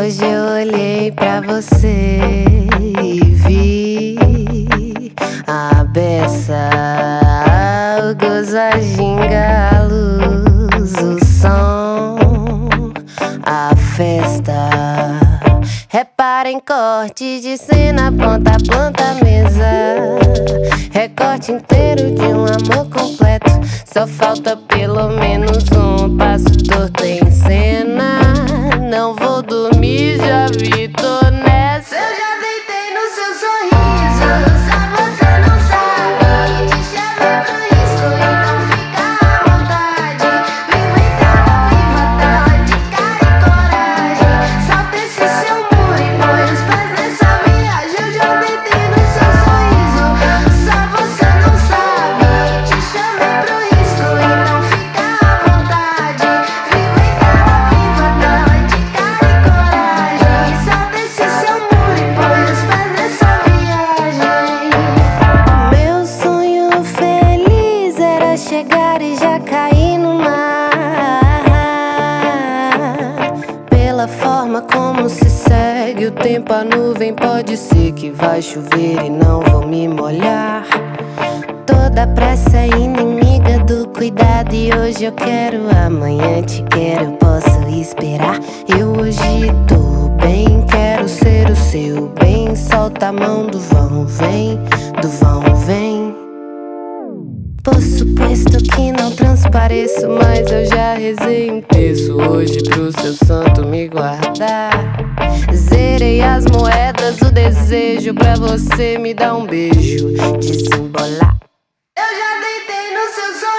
Hoje eu olhei pra você e vi a beça, o gozo, a ginga, a luz, o som, a festa. Reparem corte de cena, ponta a planta, mesa. Recorte inteiro de um amor completo. Só falta pelo menos um passo torto em cena. Não vou dormir, já vi, tô nessa. Eu já deitei no seu sorriso, só você não sabe. Te chamei pro risco, então fica à vontade. Viva então, viva tal, de cara e coragem. Solta esse seu muro e põe os pés nessa viagem. Eu já deitei no seu sorriso, só você não sabe. Te chamei pro risco, então fica à vontade. Viva então, viva tal, de cara e coragem. Solta esse seu muro e põe os pés nessa viagem. Meu sonho feliz era chegar e já cair no mar. Pela forma como se segue o tempo, a nuvem pode ser que vai chover e não vou me molhar. Toda pressa é inimiga do cuidado e hoje eu quero, amanhã te quero, posso esperar. Eu hoje tô bem, quero ser o seu bem. Solta a mão do vão, vem, do vão, vem. Por suposto que não transpareço, mas eu já rezei um terço hoje pro seu santo me guardar. Zerei as moedas, o desejo pra você me dar um beijo, desembolar. Eu já deitei no seu sonho.